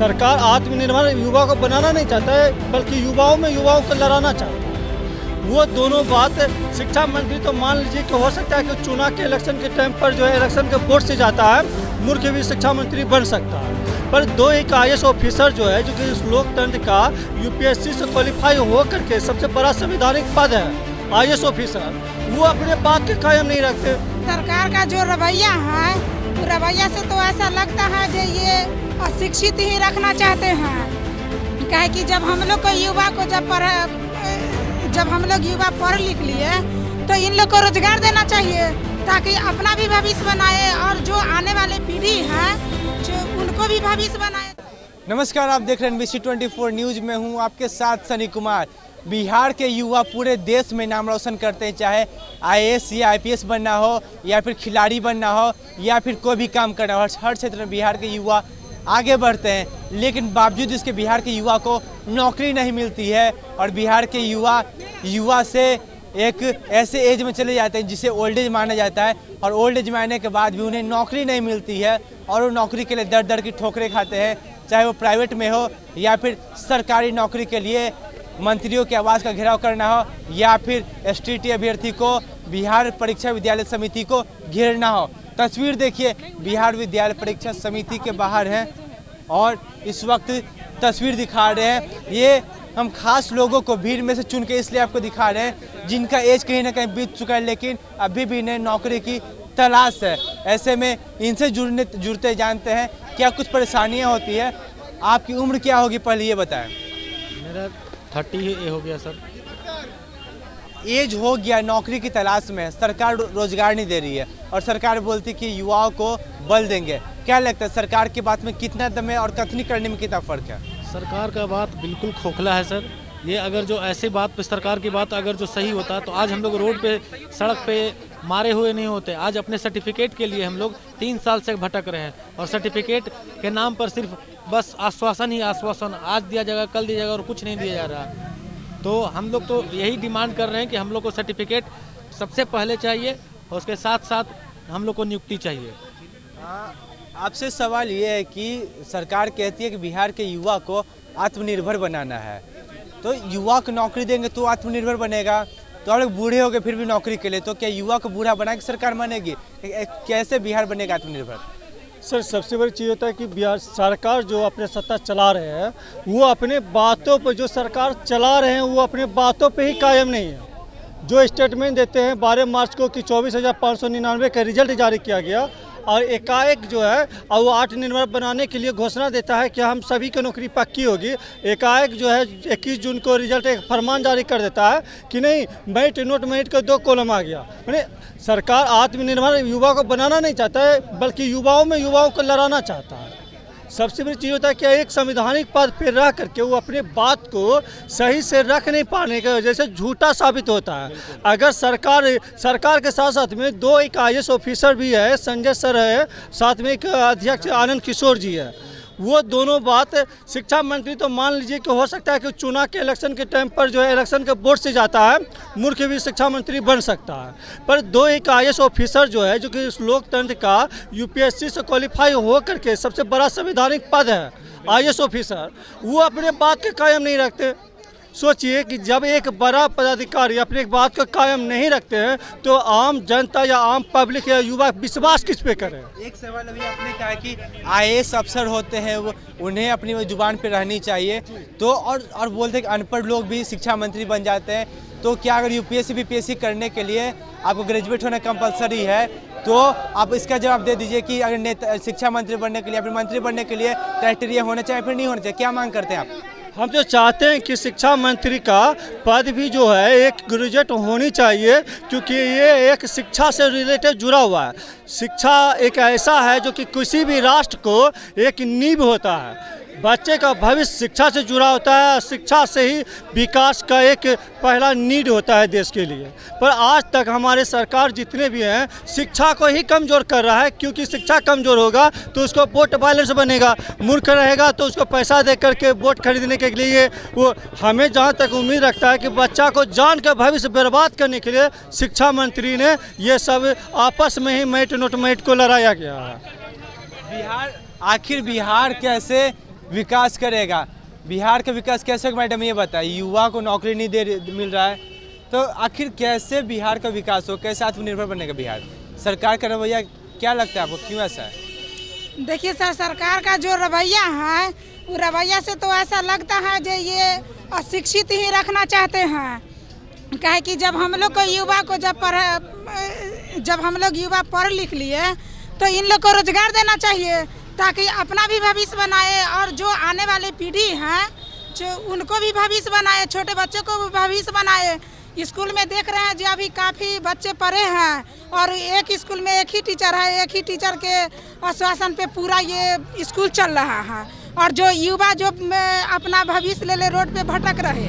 सरकार आत्मनिर्भर युवा को बनाना नहीं चाहता है, बल्कि युवाओं में युवाओं को लड़ाना चाहता है। वो दोनों बात शिक्षा मंत्री तो मान लीजिए कि हो सकता है कि चुनाव के इलेक्शन के टाइम पर जो है इलेक्शन के बोर्ड से जाता है, मुड़ के भी शिक्षा मंत्री बन सकता है। पर दो एक IAS ऑफिसर जो है, जो कि इस लोकतंत्र का UPSC से क्वालिफाई हो करके सबसे बड़ा संवैधानिक पद है IAS ऑफिसर, वो अपने बात के कायम नहीं रखते। सरकार का जो रवैया है, तो रवैया से तो ऐसा लगता है कि ये अशिक्षित ही रखना चाहते हैं। क्या है कि जब हम लोग को युवा को जब हम लोग युवा पढ़ लिख लिए तो इन लोग को रोजगार देना चाहिए, ताकि अपना भी भविष्य बनाए और जो आने वाले पीढ़ी है जो उनको भी भविष्य बनाए। नमस्कार, आप देख रहे हैं NBC24 न्यूज़ में हूं आपके साथ सनी कुमार। बिहार के युवा पूरे देश में नाम रोशन करते हैं, चाहे IAS या IPS बनना हो या फिर खिलाड़ी बनना हो या फिर कोई भी काम करना हो, हर क्षेत्र में बिहार के युवा आगे बढ़ते हैं। लेकिन बावजूद इसके बिहार के युवा को नौकरी नहीं मिलती है और बिहार के युवा से एक ऐसे एज में चले जाते हैं जिसे ओल्ड एज माना जाता है, और ओल्ड एज मानने के बाद भी उन्हें नौकरी नहीं मिलती है और वो नौकरी के लिए दर दर की ठोकरें खाते हैं, चाहे वो प्राइवेट में हो या फिर सरकारी नौकरी के लिए मंत्रियों के आवास का घेराव करना हो या फिर STT अभ्यर्थी को बिहार परीक्षा विद्यालय समिति को घेरना हो। तस्वीर देखिए, बिहार विद्यालय परीक्षा समिति के बाहर हैं और इस वक्त तस्वीर दिखा रहे हैं। ये हम खास लोगों को भीड़ में से चुन के इसलिए आपको दिखा रहे हैं जिनका एज कहीं ना कहीं बीत चुका है, लेकिन अभी भी इन्हें नौकरी की तलाश है। ऐसे में इनसे जुड़ते जानते हैं क्या कुछ परेशानियां होती है। आपकी उम्र क्या होगी पहले ये बताएं। मेरा 30 हो गया सर। एज हो गया, नौकरी की तलाश में, सरकार रोजगार नहीं दे रही है और सरकार बोलती कि युवाओं को बल देंगे। क्या लगता है सरकार की बात में कितना दम है और कथनी करने में कितना फ़र्क है? सरकार का बात बिल्कुल खोखला है सर। ये अगर जो ऐसे बात पे सरकार की बात अगर जो सही होता तो आज हम लोग रोड पे सड़क पे मारे हुए नहीं होते। आज अपने सर्टिफिकेट के लिए हम लोग 3 साल से भटक रहे हैं और सर्टिफिकेट के नाम पर सिर्फ बस आश्वासन ही आश्वासन, आज दिया जाएगा कल दिया जाएगा और कुछ नहीं दिया जा रहा। तो हम लोग तो यही डिमांड कर रहे हैं कि हम लोग को सर्टिफिकेट सबसे पहले चाहिए और उसके साथ साथ हम लोग को नियुक्ति चाहिए। आपसे सवाल ये है कि सरकार कहती है कि बिहार के युवा को आत्मनिर्भर बनाना है, तो युवा को नौकरी देंगे तो आत्मनिर्भर बनेगा, तो आप लोग बूढ़े हो गए फिर भी नौकरी के लिए, तो क्या युवा को बूढ़ा बना के सरकार मानेगी? कैसे बिहार बनेगा आत्मनिर्भर? सर, सबसे बड़ी चीज़ होता है कि बिहार सरकार जो अपने सत्ता चला रहे हैं, वो अपने बातों पर, जो सरकार चला रहे हैं वो अपने बातों पे ही कायम नहीं है। जो स्टेटमेंट देते हैं 12 मार्च को कि 24,599 का रिजल्ट जारी किया गया और एकाएक जो है और वो आत्मनिर्भर बनाने के लिए घोषणा देता है कि हम सभी की नौकरी पक्की होगी। एकाएक जो है 21 जून को रिजल्ट एक फरमान जारी कर देता है कि नहीं, मेरिट नोट मेरिट का 2 कॉलम आ गया। मैंने सरकार आत्मनिर्भर युवा को बनाना नहीं चाहता है, बल्कि युवाओं में युवाओं को लड़ाना चाहता है। सबसे बड़ी चीज़ होता है कि एक संवैधानिक पद पर रह करके वो अपने बात को सही से रख नहीं पाने की वजह से झूठा साबित होता है। अगर सरकार के साथ साथ में 2 एक IAS ऑफिसर भी है, संजय सर है, साथ में एक अध्यक्ष आनंद किशोर जी है, वो दोनों बात शिक्षा मंत्री तो मान लीजिए कि हो सकता है कि चुनाव के इलेक्शन के टाइम पर जो है इलेक्शन के बोर्ड से जाता है, मुड़ के भी शिक्षा मंत्री बन सकता है। पर 2 एक IAS ऑफिसर जो है, जो कि इस लोकतंत्र का UPSC से क्वालिफाई हो करके सबसे बड़ा संवैधानिक पद है IAS ऑफिसर, वो अपने बात के कायम नहीं रखते। सोचिए कि जब एक बड़ा पदाधिकारी अपने बात को कायम नहीं रखते हैं तो आम जनता या आम पब्लिक या युवा विश्वास किस पे करें? एक सवाल अभी आपने कहा कि IAS अफसर होते हैं वो, उन्हें अपनी जुबान पे रहनी चाहिए, तो और बोलते हैं कि अनपढ़ लोग भी शिक्षा मंत्री बन जाते हैं, तो क्या अगर UPSC BPSC करने के लिए आपको ग्रेजुएट होना कंपलसरी है, तो आप इसका जवाब दे दीजिए कि अगर शिक्षा मंत्री बनने के लिए या फिर मंत्री बनने के लिए क्राइटेरिया होना चाहिए फिर नहीं होना चाहिए? क्या मांग करते हैं आप? हम तो चाहते हैं कि शिक्षा मंत्री का पद भी जो है एक ग्रेजुएट होनी चाहिए, क्योंकि ये एक शिक्षा से रिलेटेड जुड़ा हुआ है। शिक्षा एक ऐसा है जो कि किसी भी राष्ट्र को एक नींव होता है। बच्चे का भविष्य शिक्षा से जुड़ा होता है, शिक्षा से ही विकास का एक पहला नीड होता है देश के लिए। पर आज तक हमारे सरकार जितने भी हैं शिक्षा को ही कमज़ोर कर रहा है, क्योंकि शिक्षा कमज़ोर होगा तो उसको वोट बैलेंस बनेगा, मूर्ख रहेगा तो उसको पैसा दे करके वोट खरीदने के लिए वो। हमें जहाँ तक उम्मीद रखता है कि बच्चा को जान का भविष्य बर्बाद करने के लिए शिक्षा मंत्री ने ये सब आपस में ही मेरिट नोट मेरिट को लड़ाया गया है। आखिर बिहार कैसे विकास करेगा। बिहार का विकास कैसे होगा मैडम ये बताइए, युवा को नौकरी नहीं मिल रहा है, तो आखिर कैसे बिहार का विकास हो, कैसे आत्मनिर्भर बनेगा बिहार? सरकार का रवैया क्या लगता है आपको, क्यों ऐसा है? देखिए सर, सरकार का जो रवैया है वो रवैया से तो ऐसा लगता है जो ये अशिक्षित ही रखना चाहते हैं। कहे कि जब हम लोग को युवा को जब हम लोग युवा पढ़ लिख लिए तो इन लोग को रोजगार देना चाहिए ताकि अपना भी भविष्य बनाए और जो आने वाली पीढ़ी है जो उनको भी भविष्य बनाए, छोटे बच्चों को भी भविष्य बनाए। स्कूल में देख रहे हैं जो अभी काफ़ी बच्चे पढ़े हैं और एक स्कूल में एक ही टीचर है, एक ही टीचर के आश्वासन पे पूरा ये स्कूल चल रहा है और जो युवा जो अपना भविष्य ले रोड पे भटक रहे